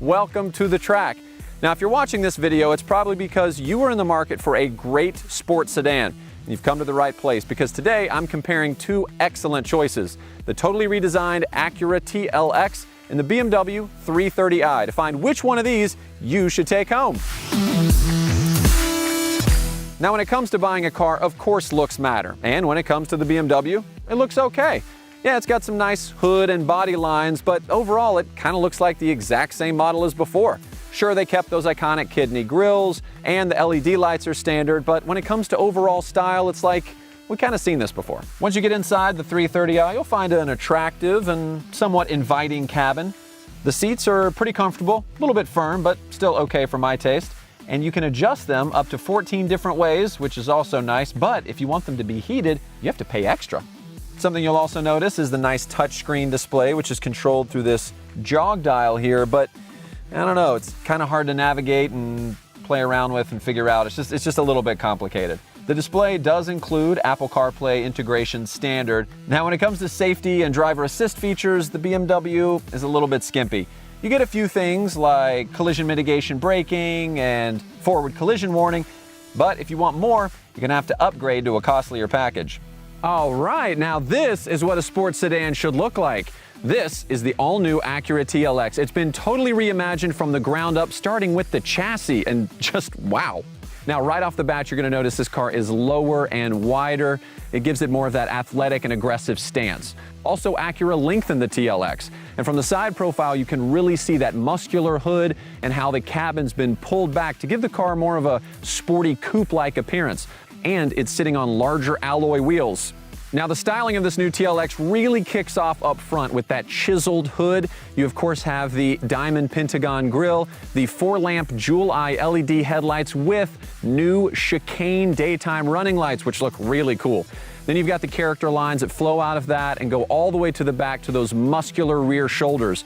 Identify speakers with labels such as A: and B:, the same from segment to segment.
A: welcome to the track. Now, if you're watching this video, it's probably because you are in the market for a great sports sedan. And you've come to the right place because today I'm comparing two excellent choices, the totally redesigned Acura TLX and the BMW 330i, to find which one of these you should take home. Now, when it comes to buying a car, of course looks matter. And when it comes to the BMW, it looks okay. Yeah, it's got some nice hood and body lines, but overall it kind of looks like the exact same model as before. Sure, they kept those iconic kidney grills and the LED lights are standard, but when it comes to overall style, it's like we've kind of seen this before. Once you get inside the 330i, you'll find an attractive and somewhat inviting cabin. The seats are pretty comfortable, a little bit firm, but still okay for my taste. And you can adjust them up to 14 different ways, which is also nice, but if you want them to be heated, you have to pay extra. Something you'll also notice is the nice touchscreen display, which is controlled through this jog dial here, but I don't know, it's kind of hard to navigate and play around with and figure out. It's just a little bit complicated. The display does include Apple CarPlay integration standard. Now, when it comes to safety and driver assist features, the BMW is a little bit skimpy. You get a few things like collision mitigation braking and forward collision warning, but if you want more, you're gonna have to upgrade to a costlier package. All right, now this is what a sports sedan should look like. This is the all-new Acura TLX. It's been totally reimagined from the ground up, starting with the chassis, and just wow. Now, right off the bat, you're gonna notice this car is lower and wider. It gives it more of that athletic and aggressive stance. Also, Acura lengthened the TLX. And from the side profile, you can really see that muscular hood and how the cabin's been pulled back to give the car more of a sporty coupe-like appearance. And it's sitting on larger alloy wheels. Now, the styling of this new TLX really kicks off up front with that chiseled hood. You, of course, have the diamond pentagon grille, the 4-lamp jewel eye LED headlights with new chicane daytime running lights, which look really cool. Then you've got the character lines that flow out of that and go all the way to the back to those muscular rear shoulders.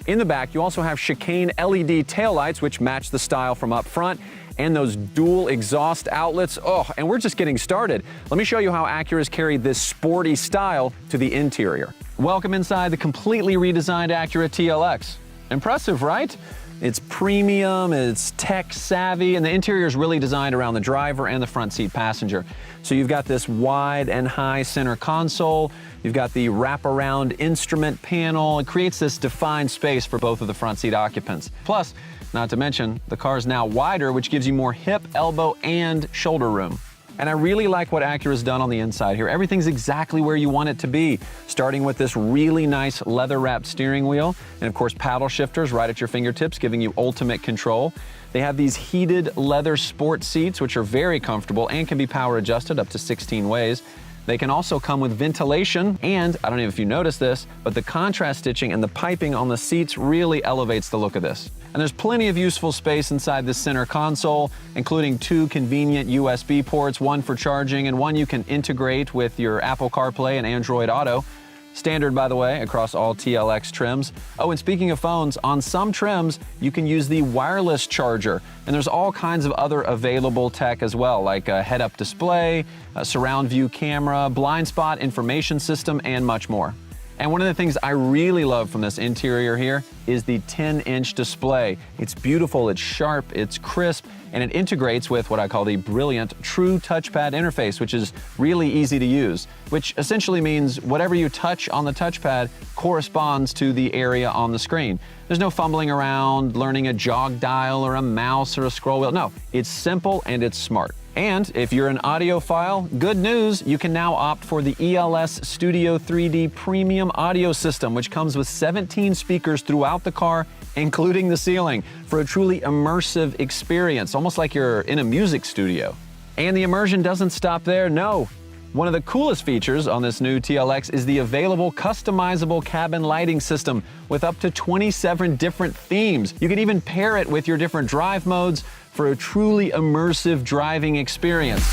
A: In the back, you also have chicane LED taillights, which match the style from up front, and those dual exhaust outlets. Oh, and we're just getting started. Let me show you how Acura's carried this sporty style to the interior. Welcome inside the completely redesigned Acura TLX. Impressive, right? It's premium, it's tech savvy, and the interior is really designed around the driver and the front seat passenger. So you've got this wide and high center console, you've got the wraparound instrument panel. It creates this defined space for both of the front seat occupants. Plus, not to mention, the car is now wider, which gives you more hip, elbow, and shoulder room. And I really like what Acura's done on the inside here. Everything's exactly where you want it to be, starting with this really nice leather-wrapped steering wheel, and of course paddle shifters right at your fingertips, giving you ultimate control. They have these heated leather sport seats, which are very comfortable and can be power adjusted up to 16 ways. They can also come with ventilation, and I don't know if you noticed this, but the contrast stitching and the piping on the seats really elevates the look of this. And there's plenty of useful space inside this center console, including 2 convenient USB ports, one for charging and one you can integrate with your Apple CarPlay and Android Auto. Standard, by the way, across all TLX trims. Oh, and speaking of phones, on some trims, you can use the wireless charger. And there's all kinds of other available tech as well, like a head-up display, a surround view camera, blind spot information system, and much more. And one of the things I really love from this interior here is the 10-inch display. It's beautiful, it's sharp, it's crisp, and it integrates with what I call the brilliant True Touchpad interface, which is really easy to use, which essentially means whatever you touch on the touchpad corresponds to the area on the screen. There's no fumbling around, learning a jog dial or a mouse or a scroll wheel. No, it's simple and it's smart. And if you're an audiophile, good news, you can now opt for the ELS Studio 3D Premium Audio System, which comes with 17 speakers throughout the car, including the ceiling, for a truly immersive experience, almost like you're in a music studio. And the immersion doesn't stop there, no. One of the coolest features on this new TLX is the available customizable cabin lighting system with up to 27 different themes. You can even pair it with your different drive modes for a truly immersive driving experience.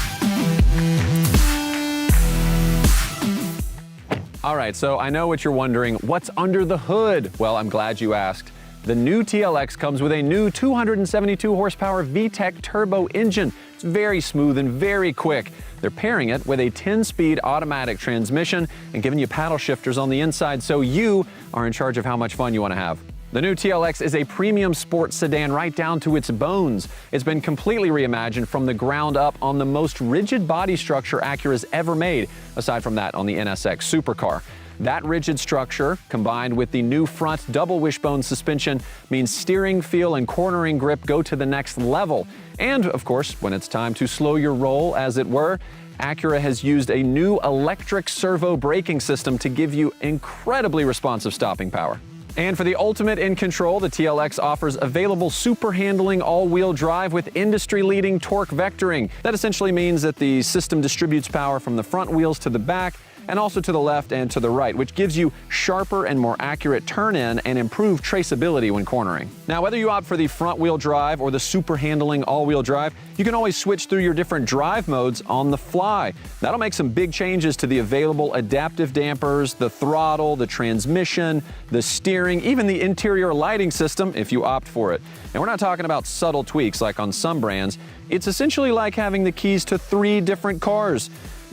A: All right, so I know what you're wondering. What's under the hood? Well, I'm glad you asked. The new TLX comes with a new 272 horsepower VTEC turbo engine. It's very smooth and very quick. They're pairing it with a 10-speed automatic transmission and giving you paddle shifters on the inside, so you are in charge of how much fun you want to have. The new TLX is a premium sports sedan right down to its bones. It's been completely reimagined from the ground up on the most rigid body structure Acura's ever made, aside from that on the NSX supercar. That rigid structure, combined with the new front double wishbone suspension, means steering feel and cornering grip go to the next level. And, of course, when it's time to slow your roll, as it were, Acura has used a new electric servo braking system to give you incredibly responsive stopping power. And for the ultimate in control, the TLX offers available super handling all-wheel drive with industry-leading torque vectoring. That essentially means that the system distributes power from the front wheels to the back and also to the left and to the right, which gives you sharper and more accurate turn-in and improved traceability when cornering. Now, whether you opt for the front-wheel drive or the super handling all-wheel drive, you can always switch through your different drive modes on the fly. That'll make some big changes to the available adaptive dampers, the throttle, the transmission, the steering, even the interior lighting system if you opt for it. And we're not talking about subtle tweaks like on some brands. It's essentially like having the keys to 3 different cars.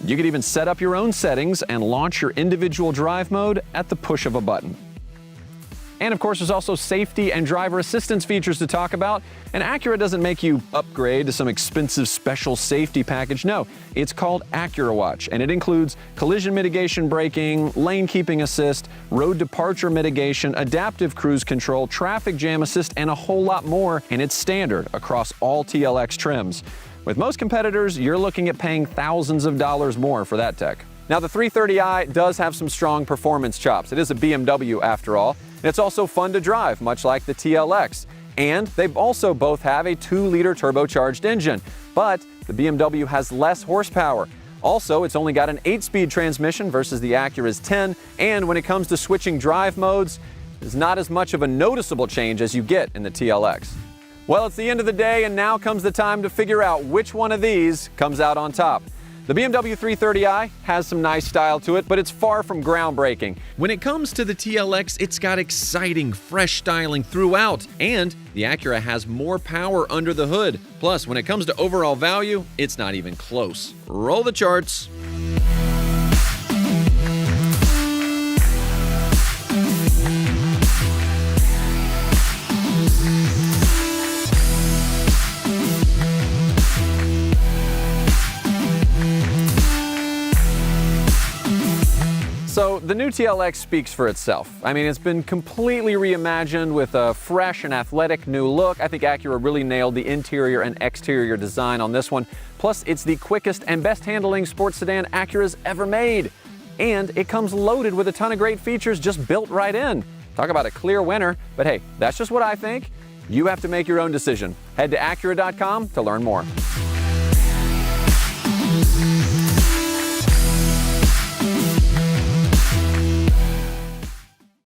A: You could even set up your own settings and launch your individual drive mode at the push of a button. And of course, there's also safety and driver assistance features to talk about. And Acura doesn't make you upgrade to some expensive special safety package. No, it's called Acura Watch, and it includes collision mitigation braking, lane keeping assist, road departure mitigation, adaptive cruise control, traffic jam assist, and a whole lot more. And it's standard across all TLX trims. With most competitors, you're looking at paying thousands of dollars more for that tech. Now, the 330i does have some strong performance chops. It is a BMW after all, and it's also fun to drive, much like the TLX. And they also both have a 2-liter turbocharged engine, but the BMW has less horsepower. Also, it's only got an 8-speed transmission versus the Acura's 10, and when it comes to switching drive modes, there's not as much of a noticeable change as you get in the TLX. Well, it's the end of the day, and now comes the time to figure out which one of these comes out on top. The BMW 330i has some nice style to it, but it's far from groundbreaking. When it comes to the TLX, it's got exciting, fresh styling throughout, and the Acura has more power under the hood. Plus, when it comes to overall value, it's not even close. Roll the charts. So the new TLX speaks for itself. I mean, it's been completely reimagined with a fresh and athletic new look. I think Acura really nailed the interior and exterior design on this one. Plus, it's the quickest and best handling sports sedan Acura's ever made. And it comes loaded with a ton of great features just built right in. Talk about a clear winner, but hey, that's just what I think. You have to make your own decision. Head to Acura.com to learn more.